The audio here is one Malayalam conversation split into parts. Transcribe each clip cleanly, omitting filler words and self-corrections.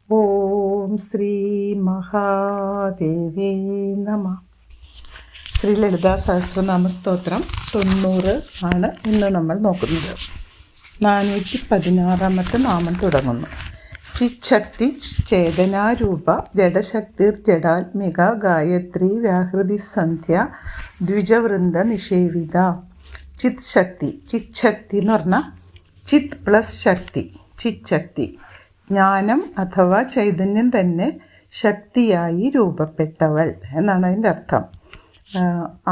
ഓം ശ്രീ മഹാദേവേ നമ. ശ്രീ ലളിതാ സഹസ്രനാമ സ്തോത്രം 90 ആണ് ഇന്ന് നമ്മൾ നോക്കുന്നത്. 416 നാമം തുടങ്ങുന്നു. ചിച്ഛക്തി ചേതനാരൂപ ജഡശക്തിർ ജഡാത്മിക ഗായത്രി വ്യാഹൃതി സന്ധ്യ ദ്വിജവൃന്ദ നിഷേവിത. ചിത് ശക്തി, ചിച്ഛക്തി എന്ന് പറഞ്ഞാൽ ചിത് പ്ലസ് ശക്തി, ചിച്ഛക്തി ജ്ഞാനം അഥവാ ചൈതന്യം തന്നെ ശക്തിയായി രൂപപ്പെട്ടവൾ എന്നാണ് അതിൻ്റെ അർത്ഥം.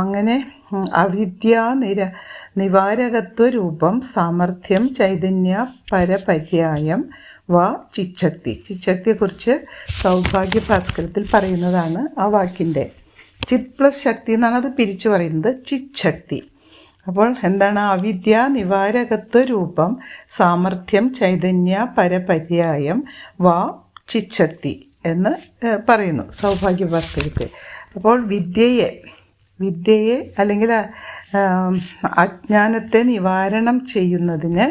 അങ്ങനെ അവിദ്യാ നിവാരകത്വ രൂപം സാമർഥ്യം ചൈതന്യ പരപര്യായം വാ ചിച്ഛക്തി. ചിച്ഛക്തിയെക്കുറിച്ച് സൗഭാഗ്യ ഭാസ്കരത്തിൽ പറയുന്നതാണ് ആ വാക്കിൻ്റെ. ചിത് പ്ലസ് ശക്തി എന്നാണ് അത് പിരിച്ചു പറയുന്നത്, ചിച്ഛക്തി. അപ്പോൾ എന്താണ്? അവിദ്യ നിവാരകത്വ രൂപം സാമർഥ്യം ചൈതന്യ പരപര്യായം വാ ചിച്ഛക്തി എന്ന് പറയുന്നു സൗഭാഗ്യ ഭാസ്കരത്തിൽ. അപ്പോൾ വിദ്യയെ അല്ലെങ്കിൽ അജ്ഞാനത്തെ നിവാരണം ചെയ്യുന്നതിന്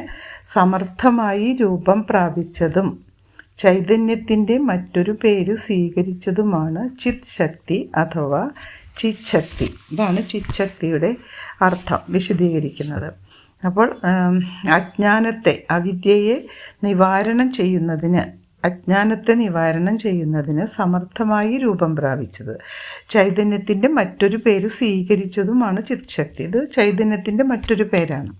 സമർത്ഥമായി രൂപം പ്രാപിച്ചതും ചൈതന്യത്തിൻ്റെ മറ്റൊരു പേര് സ്വീകരിച്ചതുമാണ് ചിത് ശക്തി അഥവാ ചിച്ഛക്തി. ഇതാണ് ചിച്ഛക്തിയുടെ അർത്ഥം വിശദീകരിക്കുന്നത്. അപ്പോൾ അവിദ്യയെ നിവാരണം ചെയ്യുന്നതിന് സമർത്ഥമായി രൂപം പ്രാപിച്ചത്, ചൈതന്യത്തിൻ്റെ മറ്റൊരു പേര് സ്വീകരിച്ചതുമാണ് ചിത്ശക്തി. ഇത് ചൈതന്യത്തിൻ്റെ മറ്റൊരു പേരാണ്.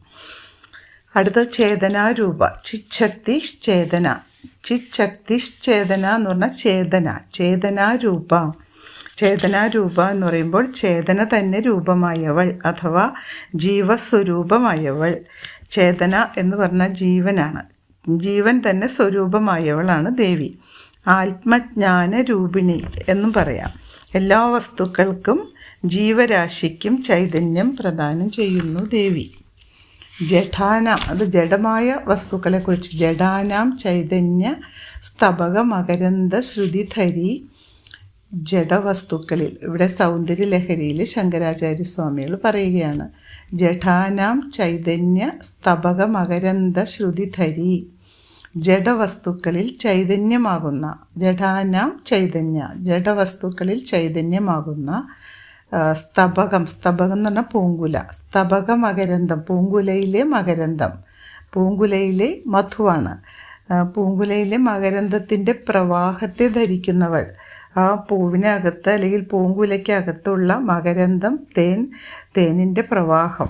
അടുത്ത ചേതനാരൂപ, ചിച്ഛക്തി ചേതന. ചിച്ഛക്തി ചേതന എന്ന് പറഞ്ഞാൽ ചേതനാരൂപ എന്ന് പറയുമ്പോൾ ചേതന തന്നെ രൂപമായവൾ അഥവാ ജീവസ്വരൂപമായവൾ. ചേതന എന്ന് പറഞ്ഞാൽ ജീവനാണ്, ജീവൻ തന്നെ സ്വരൂപമായവളാണ് ദേവി. ആത്മജ്ഞാന രൂപിണി എന്നും പറയാം. എല്ലാ വസ്തുക്കൾക്കും ജീവരാശിക്കും ചൈതന്യം പ്രദാനം ചെയ്യുന്നു ദേവി. ജഡാനാം, അത് ജഡമായ വസ്തുക്കളെക്കുറിച്ച്. ജഡാനാം ചൈതന്യ സ്തബക മകരന്ദ ശ്രുതിധരി. ജഡവസ്തുക്കളിൽ, ഇവിടെ സൗന്ദര്യലഹരിയിൽ ശങ്കരാചാര്യസ്വാമികൾ പറയുകയാണ്, ജഡാനാം ചൈതന്യ സ്തബക മകരന്ദ ശ്രുതിധരി. ജഡവസ്തുക്കളിൽ ചൈതന്യമാകുന്ന, ജഡവസ്തുക്കളിൽ ചൈതന്യമാകുന്ന സ്തബകം എന്ന് പറഞ്ഞാൽ പൂങ്കുല. സ്തബക മകരന്തം, പൂങ്കുലയിലെ മകരന്തം, പൂങ്കുലയിലെ മധുവാണ്. പൂങ്കുലയിലെ മകരന്തത്തിൻ്റെ പ്രവാഹത്തെ ധരിക്കുന്നവൾ. ആ പൂവിനകത്ത് അല്ലെങ്കിൽ പൂങ്കുലയ്ക്കകത്തുള്ള മകരന്തം തേനിൻ്റെ പ്രവാഹം.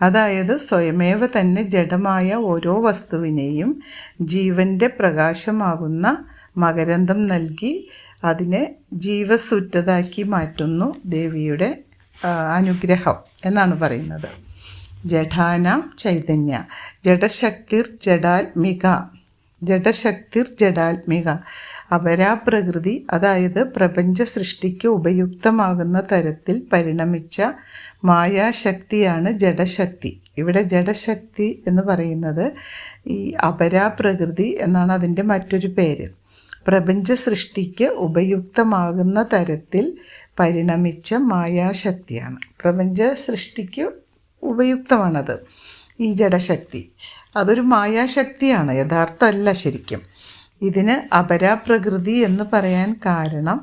അതായത് സ്വയമേവ തന്നെ ജഡമായ ഓരോ വസ്തുവിനെയും ജീവൻ്റെ പ്രകാശമാകുന്ന മകരന്തം നൽകി അതിനെ ജീവസുറ്റതാക്കി മാറ്റുന്നു ദേവിയുടെ അനുഗ്രഹം എന്നാണ് പറയുന്നത്. ജഡാനാം ചൈതന്യ ജഡശക്തിർ ജഡാത്മിക. അപരാപ്രകൃതി, അതായത് പ്രപഞ്ച സൃഷ്ടിക്ക് ഉപയുക്തമാകുന്ന തരത്തിൽ പരിണമിച്ച മായാശക്തിയാണ് ജഡശക്തി. ഇവിടെ ജഡശക്തി എന്ന് പറയുന്നത് ഈ അപരാപ്രകൃതി എന്നാണ് അതിൻ്റെ മറ്റൊരു പേര്. പ്രപഞ്ച സൃഷ്ടിക്ക് ഉപയുക്തമാകുന്ന തരത്തിൽ പരിണമിച്ച മായാശക്തിയാണ്. പ്രപഞ്ച സൃഷ്ടിക്ക് ഉപയുക്തമാണത് ഈ ജഡശക്തി. അതൊരു മായാശക്തിയാണ്, യഥാർത്ഥമല്ല ശരിക്കും. ഇതിന് അപരാപ്രകൃതി എന്ന് പറയാൻ കാരണം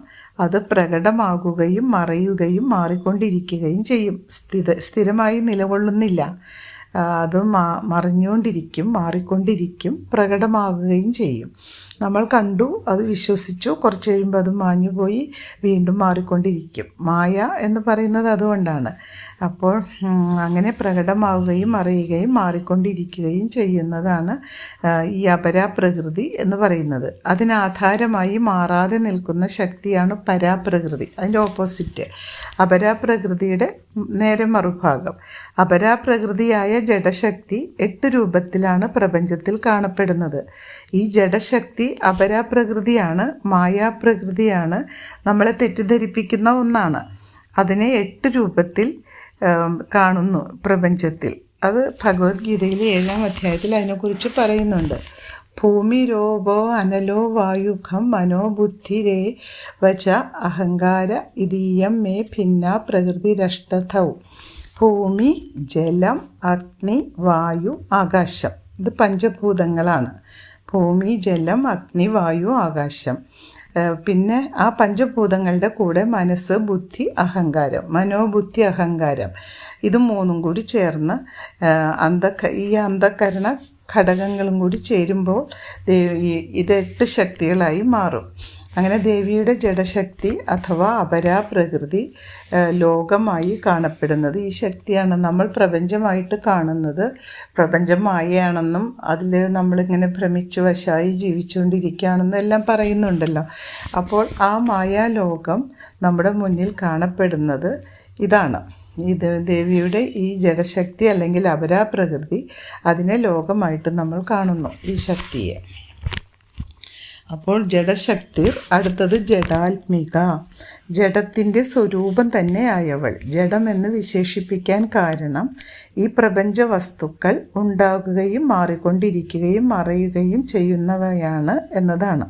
അത് പ്രകടമാകുകയും മറയുകയും മാറിക്കൊണ്ടിരിക്കുകയും ചെയ്യും. സ്ഥിരമായി നിലകൊള്ളുന്നില്ല. അത് മറിഞ്ഞുകൊണ്ടിരിക്കും, മാറിക്കൊണ്ടിരിക്കും, പ്രകടമാകുകയും ചെയ്യും. നമ്മൾ കണ്ടു, അത് വിശ്വസിച്ചു, കുറച്ച് കഴിയുമ്പോൾ അത് മാഞ്ഞുപോയി വീണ്ടും മാറിക്കൊണ്ടിരിക്കും. മായ എന്ന് പറയുന്നത് അതുകൊണ്ടാണ്. അപ്പോൾ അങ്ങനെ പ്രകടമാവുകയും മറയുകയും മാറിക്കൊണ്ടിരിക്കുകയും ചെയ്യുന്നതാണ് ഈ അപരാപ്രകൃതി എന്ന് പറയുന്നത്. അതിനാധാരമായി മാറാതെ നിൽക്കുന്ന ശക്തിയാണ് പരാപ്രകൃതി, അതിൻ്റെ ഓപ്പോസിറ്റ്. അപരാപ്രകൃതിയുടെ നേരെ മറുഭാഗം. അപരാപ്രകൃതിയായ ജഡശക്തി 8 രൂപത്തിലാണ് പ്രപഞ്ചത്തിൽ കാണപ്പെടുന്നത്. ഈ ജഡശക്തി അപരാപ്രകൃതിയാണ്, മായാപ്രകൃതിയാണ്, നമ്മളെ തെറ്റിദ്ധരിപ്പിക്കുന്ന ഒന്നാണ്. അതിനെ 8 രൂപത്തിൽ കാണുന്നു പ്രപഞ്ചത്തിൽ. അത് ഭഗവത്ഗീതയിലെ 7-ാം അധ്യായത്തിൽ അതിനെക്കുറിച്ച് പറയുന്നുണ്ട്. ഭൂമിരോപോ അനലോ വായുഖം മനോബുദ്ധിരേ വച അഹങ്കാര ഇതീയം മേ ഭിന്ന പ്രകൃതിരഷ്ടഥൗ. ഭൂമി, ജലം, അഗ്നി, വായു, ആകാശം, ഇത് പഞ്ചഭൂതങ്ങളാണ്. ഭൂമി, ജലം, അഗ്നി, വായു, ആകാശം. പിന്നെ ആ പഞ്ചഭൂതങ്ങളുടെ കൂടെ മനസ്സ്, ബുദ്ധി, അഹങ്കാരം, മനോബുദ്ധി, അഹങ്കാരം, ഇത് മൂന്നും കൂടി ചേർന്ന് ഈ അന്ധകരണ ഘടകങ്ങളും കൂടി ചേരുമ്പോൾ ഇത് 8 ശക്തികളായി മാറും. അങ്ങനെ ദേവിയുടെ ജഡശക്തി അഥവാ അപരാപ്രകൃതി ലോകമായി കാണപ്പെടുന്നത് ഈ ശക്തിയാണ്. നമ്മൾ പ്രപഞ്ചമായിട്ട് കാണുന്നത് പ്രപഞ്ചം മായയാണെന്നും അതിൽ നമ്മളിങ്ങനെ ഭ്രമിച്ചു വശായി ജീവിച്ചുകൊണ്ടിരിക്കുകയാണെന്നും എല്ലാം പറയുന്നുണ്ടല്ലോ. അപ്പോൾ ആ മായാലോകം നമ്മുടെ മുന്നിൽ കാണപ്പെടുന്നത് ഇതാണ്. ഇത് ദേവിയുടെ ഈ ജഡശക്തി അല്ലെങ്കിൽ അപരാപ്രകൃതി, അതിനെ ലോകമായിട്ട് നമ്മൾ കാണുന്നു ഈ ശക്തിയെ. അപ്പോൾ ജഡശക്തി. അടുത്തത് ജഡാത്മിക, ജഡത്തിൻ്റെ സ്വരൂപം തന്നെ ആയവൾ. ജഡമെന്ന് വിശേഷിപ്പിക്കാൻ കാരണം ഈ പ്രപഞ്ച വസ്തുക്കൾ ഉണ്ടാകുകയും മാറിക്കൊണ്ടിരിക്കുകയും മറയുകയും ചെയ്യുന്നവയാണ് എന്നതാണ്.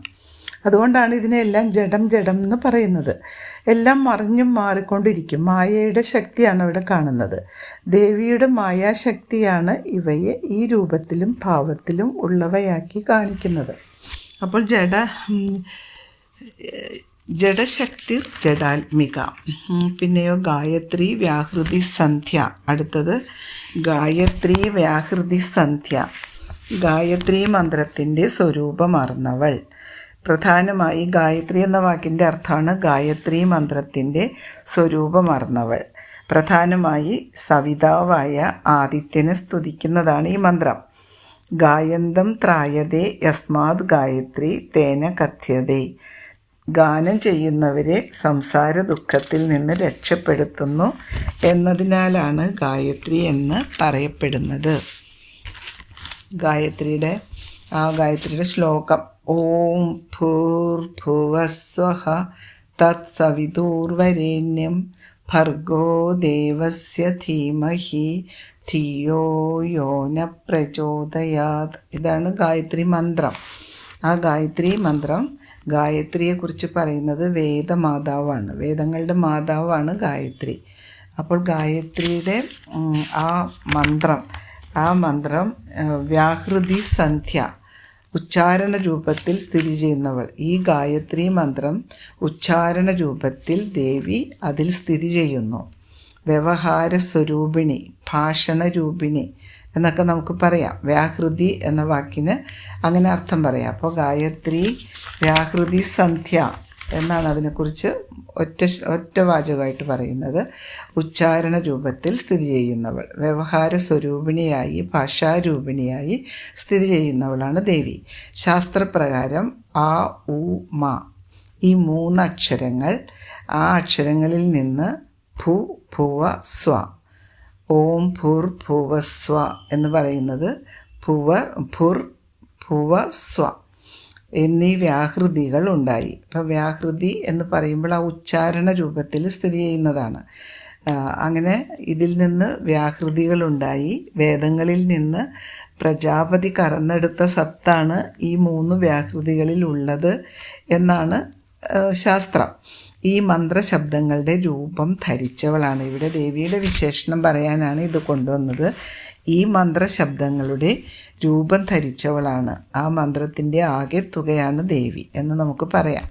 അതുകൊണ്ടാണ് ഇതിനെല്ലാം ജഡം ജഡം എന്ന് പറയുന്നത്. എല്ലാം മറിഞ്ഞും മാറിക്കൊണ്ടിരിക്കും. മായയുടെ ശക്തിയാണ് ഇവിടെ കാണുന്നത്. ദേവിയുടെ മായാശക്തിയാണ് ഇവയെ ഈ രൂപത്തിലും ഭാവത്തിലും ഉള്ളവയാക്കി കാണിക്കുന്നത്. അപ്പോൾ ജഡശക്തി ജഡാത്മിക. പിന്നെയോ ഗായത്രി വ്യാഹൃതി സന്ധ്യ. അടുത്തത് ഗായത്രി വ്യാഹൃതി സന്ധ്യ. ഗായത്രി മന്ത്രത്തിൻ്റെ സ്വരൂപമാർന്നവൾ. പ്രധാനമായി ഗായത്രി എന്ന വാക്കിൻ്റെ അർത്ഥമാണ് ഗായത്രി മന്ത്രത്തിൻ്റെ സ്വരൂപമാർന്നവൾ. പ്രധാനമായി സവിതാവായ ആദിത്യനെ സ്തുതിക്കുന്നതാണ് ഈ മന്ത്രം. ഗായന്തം ത്രായതേ യസ്മാത് ഗായത്രി തേന കഥ്യതേ. ഗാനം ചെയ്യുന്നവരെ സംസാര ദുഃഖത്തിൽ നിന്ന് രക്ഷപ്പെടുത്തുന്നു എന്നതിനാലാണ് ഗായത്രി എന്ന് പറയപ്പെടുന്നത്. ഗായത്രിയുടെ ശ്ലോകം: ഓം ഭൂർഭുവസ്വഃ തത്സവിതുർവരേണ്യം ഭർഗോ ദേവസ്യ ധീമഹി ധിയോ യോ ന പ്രചോദയാത്. ഇതാണ് ഗായത്രി മന്ത്രം. ആ ഗായത്രി മന്ത്രം, ഗായത്രിയെക്കുറിച്ച് പറയുന്നത് വേദമാതാവാണ്. വേദങ്ങളുടെ മാതാവാണ് ഗായത്രി. അപ്പോൾ ഗായത്രിയുടെ ആ മന്ത്രം വ്യാഹൃതി സന്ധ്യ, ഉച്ചാരണ രൂപത്തിൽ സ്ഥിതി ചെയ്യുന്നവൾ. ഈ ഗായത്രി മന്ത്രം ഉച്ചാരണ രൂപത്തിൽ ദേവി അതിൽ സ്ഥിതി ചെയ്യുന്നു. വ്യവഹാര സ്വരൂപിണി, ഭാഷണരൂപിണി എന്നൊക്കെ നമുക്ക് പറയാം. വ്യാഹൃതി എന്ന വാക്കിന് അങ്ങനെ അർത്ഥം പറയാം. അപ്പോൾ ഗായത്രി വ്യാഹൃതി സന്ധ്യ എന്നാണ് അതിനെക്കുറിച്ച് ഒറ്റ വാചകമായിട്ട് പറയുന്നത്. ഉച്ചാരണ രൂപത്തിൽ സ്ഥിതി ചെയ്യുന്നവൾ, വ്യവഹാര സ്വരൂപിണിയായി ഭാഷാരൂപിണിയായി സ്ഥിതി ചെയ്യുന്നവളാണ് ദേവി. ശാസ്ത്രപ്രകാരം ആ, ഉ, മ ഈ 3 അക്ഷരങ്ങൾ, ആ അക്ഷരങ്ങളിൽ നിന്ന് ഭൂ, ഭുവ, സ്വ. ഓം ഭൂർ ഭുവ സ്വ എന്ന് പറയുന്നത് ഭുർ ഭുവ സ്വ എന്നീ വ്യാഹൃതികൾ ഉണ്ടായി. ഇപ്പോൾ വ്യാഹൃതി എന്ന് പറയുമ്പോൾ ആ ഉച്ചാരണ രൂപത്തിൽ സ്ഥിതി ചെയ്യുന്നതാണ്. അങ്ങനെ ഇതിൽ നിന്ന് വ്യാഹൃതികളുണ്ടായി. വേദങ്ങളിൽ നിന്ന് പ്രജാപതി കറന്നെടുത്ത സത്താണ് ഈ 3 വ്യാഹൃതികളിൽ ഉള്ളത് എന്നാണ് ശാസ്ത്രം. ഈ മന്ത്രശബ്ദങ്ങളുടെ രൂപം ധരിച്ചവളാണ്. ഇവിടെ ദേവിയുടെ വിശേഷണം പറയാനാണ് ഇത് കൊണ്ടുവന്നത്. ഈ മന്ത്രശബ്ദങ്ങളുടെ രൂപം ധരിച്ചവളാണ്. ആ മന്ത്രത്തിൻ്റെ ആകെ തുകയാണ് ദേവി എന്ന് നമുക്ക് പറയാം.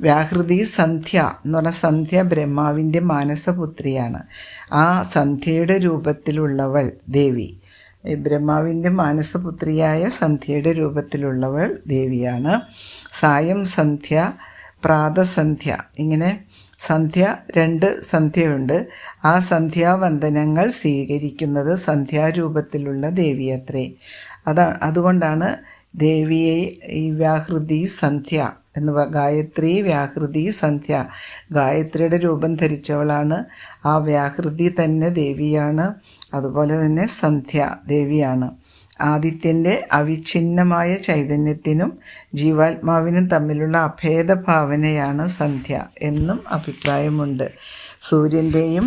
വ്യാഹൃതി സന്ധ്യ എന്ന് പറഞ്ഞാൽ സന്ധ്യ ബ്രഹ്മാവിൻ്റെ മാനസപുത്രിയാണ്. ആ സന്ധ്യയുടെ രൂപത്തിലുള്ളവൾ ദേവി. ബ്രഹ്മാവിൻ്റെ മാനസപുത്രിയായ സന്ധ്യയുടെ രൂപത്തിലുള്ളവൾ ദേവിയാണ്. സായം സന്ധ്യ, പ്രാതസന്ധ്യ, ഇങ്ങനെ സന്ധ്യ 2 സന്ധ്യയുണ്ട്. ആ സന്ധ്യാവന്ദനങ്ങൾ സ്വീകരിക്കുന്നത് സന്ധ്യാരൂപത്തിലുള്ള ദേവിയത്രേ. അതുകൊണ്ടാണ് ദേവിയെ ഈ വ്യാഹൃതി സന്ധ്യ എന്ന് ഗായത്രി വ്യാഹൃതി സന്ധ്യ, ഗായത്രിയുടെ രൂപം ധരിച്ചവളാണ്. ആ വ്യാഹൃതി തന്നെ ദേവിയാണ്. അതുപോലെ തന്നെ സന്ധ്യ ദേവിയാണ്. ആദിത്യൻ്റെ അവിഛിന്നമായ ചൈതന്യത്തിനും ജീവാത്മാവിനും തമ്മിലുള്ള അഭേദഭാവനയാണ് സന്ധ്യ എന്നും അഭിപ്രായമുണ്ട്. സൂര്യൻ്റെയും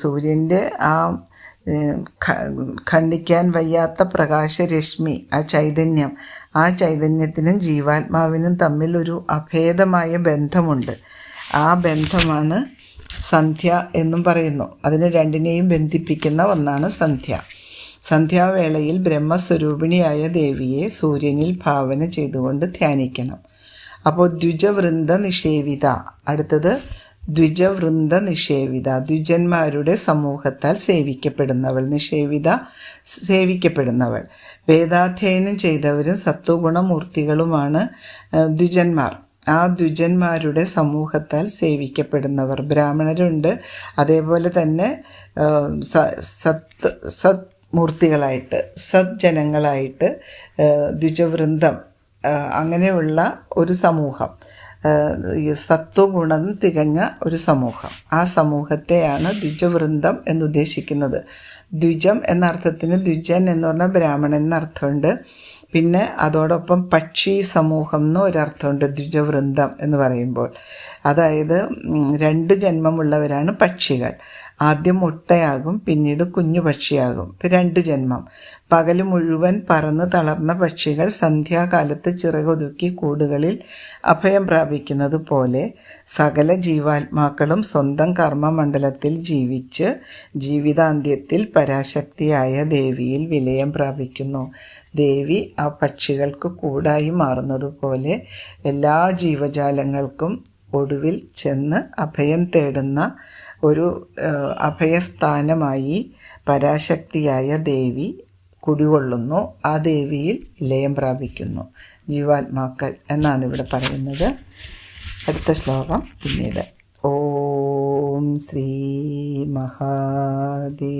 സൂര്യൻ്റെ ആ ഖണ്ഡിക്കാൻ വയ്യാത്ത പ്രകാശരശ്മി, ആ ചൈതന്യത്തിനും ജീവാത്മാവിനും തമ്മിൽ ഒരു അഭേദമായ ബന്ധമുണ്ട്. ആ ബന്ധമാണ് സന്ധ്യ എന്നും പറയുന്നു. അതിനെ രണ്ടിനെയും ബന്ധിപ്പിക്കുന്ന ഒന്നാണ് സന്ധ്യ. സന്ധ്യാവേളയിൽ ബ്രഹ്മസ്വരൂപിണിയായ ദേവിയെ സൂര്യനിൽ ഭാവന ചെയ്തുകൊണ്ട് ധ്യാനിക്കണം. അപ്പോൾ ദ്വിജവൃന്ദ നിഷേവിത, അടുത്തത് ദ്വിജവൃന്ദ നിഷേവിത, ദ്വിജന്മാരുടെ സമൂഹത്താൽ സേവിക്കപ്പെടുന്നവൾ. നിഷേവിത സേവിക്കപ്പെടുന്നവൾ. വേദാധ്യയനം ചെയ്തവരും സത്വഗുണമൂർത്തികളുമാണ് ദ്വിജന്മാർ. ആ ദ്വിജന്മാരുടെ സമൂഹത്താൽ സേവിക്കപ്പെടുന്നവർ. ബ്രാഹ്മണരുണ്ട്, അതേപോലെ തന്നെ സത്മൂർത്തികളായിട്ട് സജ്ജനങ്ങളായിട്ട് ദ്വിജവൃന്ദം, അങ്ങനെയുള്ള ഒരു സമൂഹം, സത്വഗുണം തികഞ്ഞ ഒരു സമൂഹം. ആ സമൂഹത്തെയാണ് ദ്വിജവൃന്ദം എന്നുദ്ദേശിക്കുന്നത്. ദ്വിജം എന്ന അർത്ഥത്തിന് ദ്വിജൻ എന്ന് പറഞ്ഞാൽ ബ്രാഹ്മണൻ എന്നർത്ഥമുണ്ട്. പിന്നെ അതോടൊപ്പം പക്ഷി സമൂഹം എന്ന് ഒരർത്ഥമുണ്ട് ദ്വിജവൃന്ദം എന്ന് പറയുമ്പോൾ. അതായത് 2 ജന്മമുള്ളവരാണ് പക്ഷികൾ. ആദ്യം മുട്ടയാകും, പിന്നീട് കുഞ്ഞു പക്ഷിയാകും. 2 ജന്മം. പകൽ മുഴുവൻ പറന്ന് തളർന്ന പക്ഷികൾ സന്ധ്യാകാലത്ത് ചിറകൊതുക്കി കൂടുകളിൽ അഭയം പ്രാപിക്കുന്നത് പോലെ സകല ജീവാത്മാക്കളും സ്വന്തം കർമ്മമണ്ഡലത്തിൽ ജീവിച്ച് ജീവിതാന്ത്യത്തിൽ പരാശക്തിയായ ദേവിയിൽ വിലയം പ്രാപിക്കുന്നു. ദേവി ആ പക്ഷികൾക്ക് കൂടായി മാറുന്നത് പോലെ എല്ലാ ജീവജാലങ്ങൾക്കും ഒടുവിൽ ചെന്ന് അഭയം തേടുന്ന ഒരു അഭയസ്ഥാനമായി പരാശക്തിയായ ദേവി കുടികൊള്ളുന്നു. ആ ദേവിയിൽ ലയം പ്രാപിക്കുന്നു ജീവാത്മാക്കൾ എന്നാണ് ഇവിടെ പറയുന്നത്. അടുത്ത ശ്ലോകം പിന്നീട്. ഓം ശ്രീ മഹാദേവി.